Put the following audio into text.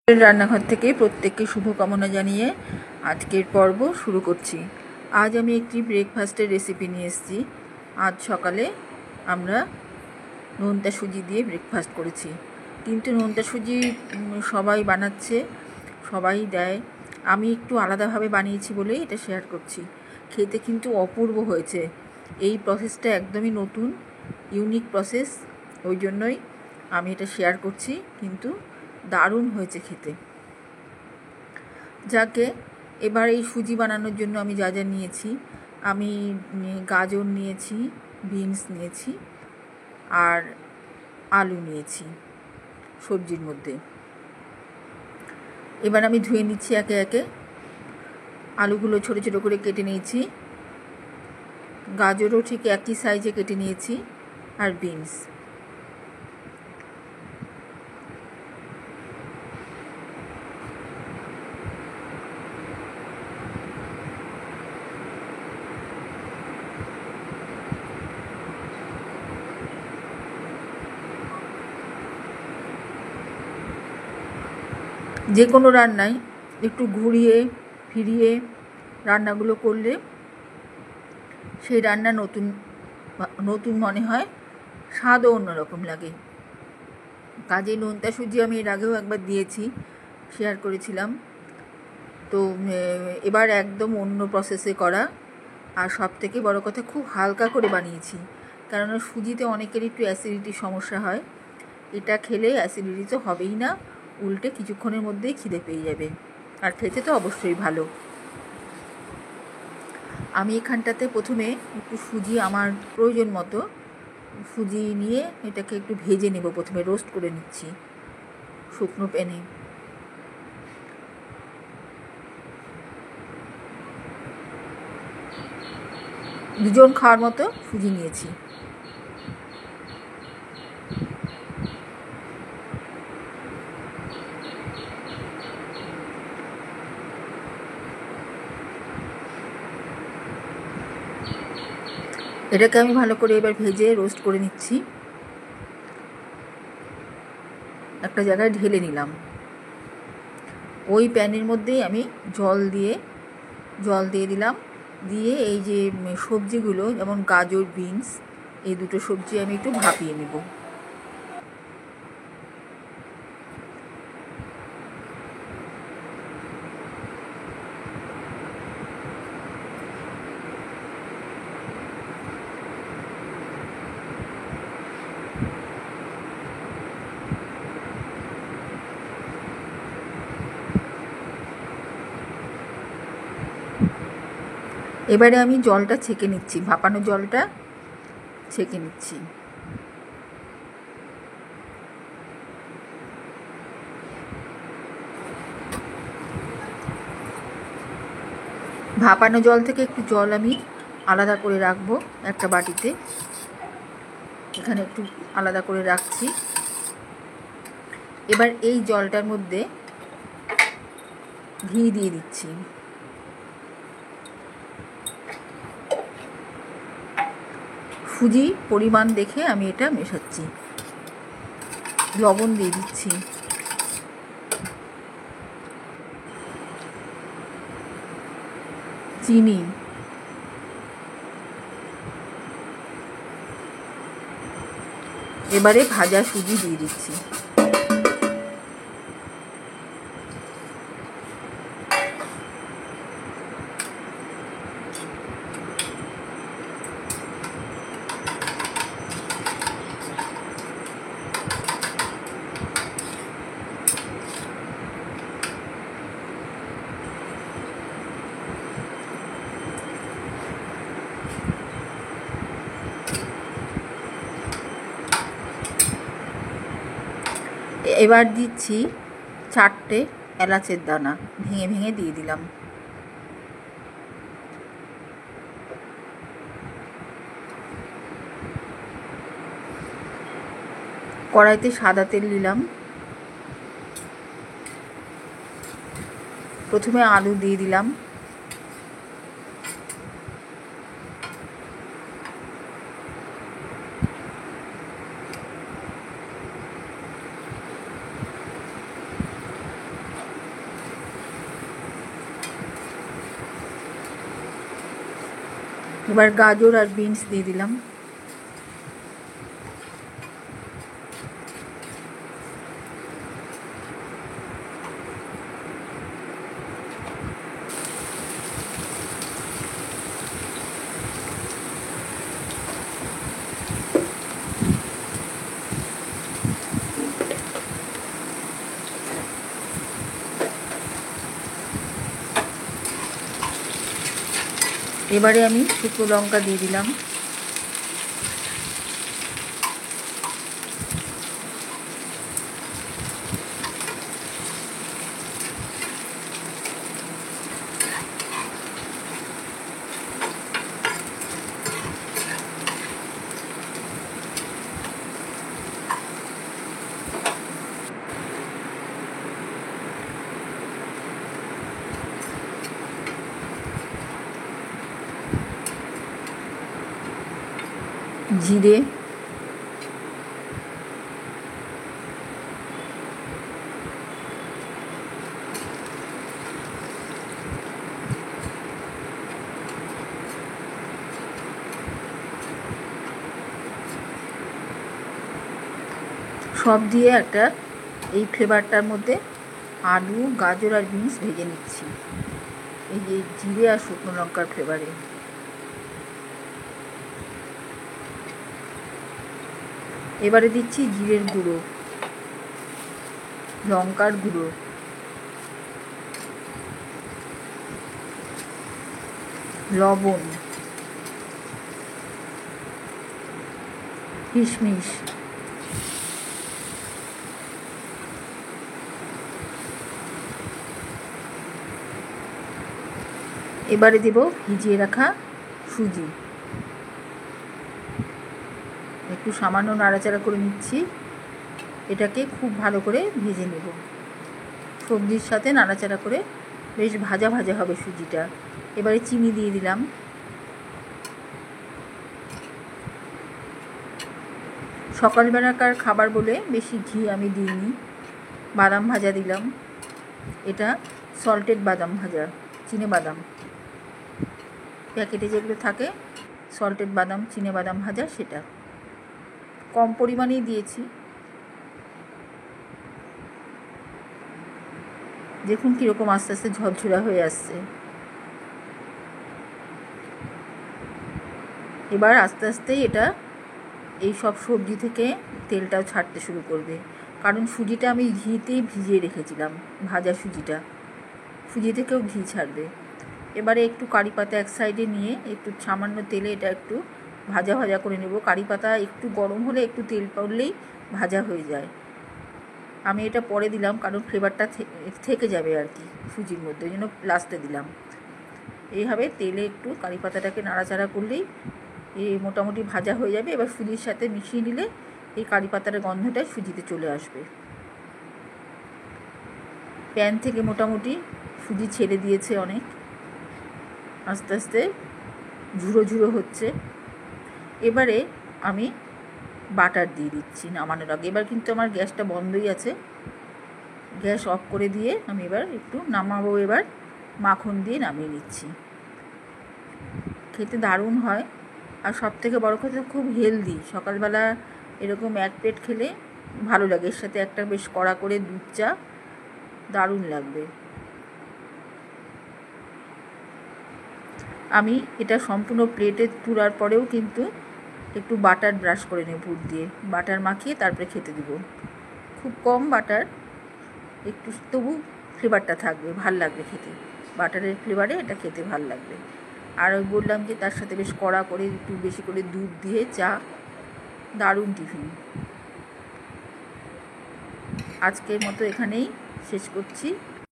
রান্নাঘর থেকে প্রত্যেককে শুভকামনা জানিয়ে আজকের পর্ব শুরু করছি। আজ আমি একটি ব্রেকফাস্টের রেসিপি নিয়ে এসেছি। আজ সকালে আমরা নোনতা সুজি দিয়ে ব্রেকফাস্ট করেছি, কিন্তু নোনতা সুজি সবাই বানাচ্ছে, সবাই দেয়। আমি একটু আলাদাভাবে বানিয়েছি বলেই এটা শেয়ার করছি। খেতে কিন্তু অপূর্ব হয়েছে। এই প্রসেসটা একদমই নতুন, ইউনিক প্রসেস, ওই জন্যই আমি এটা শেয়ার করছি। কিন্তু দারুণ হয়েছে খেতে। যাকে এবার এই সুজি বানানোর জন্য আমি যা যা নিয়েছি, আমি গাজর নিয়েছি, বিনস নিয়েছি আর আলু নিয়েছি সবজির মধ্যে। এবার আমি ধুয়ে নিচ্ছি একে একে। আলুগুলো ছোটো ছোটো করে কেটে নিয়েছি, গাজরও ঠিক একই সাইজে কেটে নিয়েছি, আর বিনস। যে কোনো রান্নায় একটু ঘুরিয়ে ফিরিয়ে রান্নাগুলো করলে সেই রান্না নতুন নতুন মনে হয়, স্বাদও অন্যরকম লাগে। কাজে নোনতা সুজি আমি এর আগেও একবার দিয়েছি, শেয়ার করেছিলাম। তো এবার একদম অন্য প্রসেসে করা, আর সব থেকে বড়ো কথা খুব হালকা করে বানিয়েছি, কেননা সুজিতে অনেকের একটু অ্যাসিডিটির সমস্যা হয়। এটা খেলে অ্যাসিডিটি তো হবেই না, উল্টে কিছুক্ষণের মধ্যেই খিদে পেয়ে যাবে, আর খেতে তো অবশ্যই ভালো। আমি এখানটাতে প্রথমে একটু সুজি, আমার প্রয়োজন মতো সুজি নিয়ে এটাকে একটু ভেজে নেব। প্রথমে রোস্ট করে নিচ্ছি শুকনো প্যানে। দুজন খাওয়ার মতো সুজি নিয়েছি। এটাকে আমি ভালো করে এবার ভেজে রোস্ট করে নিচ্ছি। একটা জায়গায় ঢেলে নিলাম। ওই প্যানের মধ্যেই আমি জল দিয়ে দিলাম। দিয়ে এই যে সবজিগুলো, যেমন গাজর, বিনস, এই দুটো সবজি আমি একটু ভাপিয়ে নেব। এবারে আমি জলটা ছেঁকে নিচ্ছি, ভাপানো জলটা ছেঁকে নিচ্ছি। ভাপানো জল থেকে একটু জল আমি আলাদা করে রাখবো একটা বাটিতে। এখানে একটু আলাদা করে রাখছি। এবার এই জলটার মধ্যে ঘি দিয়ে দিচ্ছি। সুজি পরিমাণ দেখে আমি এটা মেশাচ্ছি। লবণ দিয়ে দিচ্ছি। চিনি, এবারে ভাজা সুজি দিয়ে দিচ্ছি। এবার দিচ্ছি 4টে এলাচের দানা, ভেঙে ভেঙে দিয়ে দিলাম। কড়াইতে সাদা তেল দিলাম। প্রথমে আলু দিয়ে দিলাম। এবার গাজর আর বিনস দিয়ে দিলাম। এবারে আমি শুকনো লঙ্কা দিয়ে দিলাম। জিরে, সব দিয়ে একটা এই ফ্লেভারটার মধ্যে আলু, গাজর আর বিনস ভেজে নিচ্ছি এই যে জিরে আর শুকনো লঙ্কার ফ্লেভারে। এবারে দিচ্ছি জিরের গুঁড়ো, লঙ্কার গুঁড়ো, লবণ, কিশমিশ, এবারে দেব ভিজিয়ে রাখা সুজি। একটু সামান্য নাড়াচাড়া করে নিচ্ছি। এটাকে খুব ভালো করে ভেজে নেব, সবজির সাথে নাড়াচাড়া করে বেশ ভাজা ভাজা হবে সুজিটা। এবারে চিনি দিয়ে দিলাম। সকালবেলাকার খাবার বলে বেশি ঘি আমি দিইনি। বাদাম ভাজা দিলাম, এটা সল্টেড বাদাম ভাজা, চিনে বাদাম, প্যাকেটে যেগুলো থাকে সল্টেড বাদাম, চিনে বাদাম ভাজা, সেটা কম পরিমাণেই দিয়েছি। দেখুন কীরকম আস্তে আস্তে ঝরঝরা হয়ে আসছে। এবার আস্তে আস্তেই এটা এই সব সবজি থেকে তেলটাও ছাড়তে শুরু করবে, কারণ সুজিটা আমি ঘিতেই ভিজিয়ে রেখেছিলাম, ভাজা সুজিটা, সুজি থেকেও ঘি ছাড়বে। এবারে একটু কারি পাতা এক সাইডে নিয়ে একটু সামান্য তেলে এটা একটু ভাজা ভাজা করে নেব। কারি পাতা একটু গরম হলে একটু তেল পড়লেই ভাজা হয়ে যায়। আমি এটা পরে দিলাম কারণ ফ্লেভারটা থেকে যাবে আর কি সুজির মধ্যে, ওই জন্য লাস্টে দিলাম। এইভাবে তেলে একটু কারি পাতাটাকে নাড়াচাড়া করলেই মোটামুটি ভাজা হয়ে যাবে। এবার সুজির সাথে মিশিয়ে নিলে এই কারি পাতার গন্ধটা সুজিতে চলে আসবে। প্যান থেকে মোটামুটি সুজি ছেড়ে দিয়েছে অনেক, আস্তে আস্তে ঝুড়ো ঝুড়ো হচ্ছে। এবারে আমি বাটার দিয়ে দিচ্ছি নামানোর আগে। এবার কিন্তু আমার গ্যাসটা বন্ধই আছে, গ্যাস অফ করে দিয়ে আমি এবার একটু নামাবো। এবার মাখন দিয়ে নামিয়ে নিচ্ছি। খেতে দারুণ হয়, আর সবথেকে বড় কথা খুব হেলদি। সকালবেলা এরকম এক প্লেট খেলে ভালো লাগে, এর সাথে একটা বেশ কড়া করে দুধ চা, দারুণ লাগবে। আমি এটা সম্পূর্ণ প্লেটে তুলার পরেও কিন্তু একটু বাটার ব্রাশ করে নেব, পুর দিয়ে বাটার মাখিয়ে তারপরে খেতে দেব। খুব কম বাটার, একটু তবু ফ্লেভারটা থাকবে, ভাল লাগবে খেতে। বাটারের ফ্লেভারে এটা খেতে ভাল লাগবে। আর ওই বললাম যে তার সাথে বেশ কড়া করে একটু বেশি করে দুধ দিয়ে চা, দারুণ টিফিন। আজকের মতো এখানেই শেষ করছি।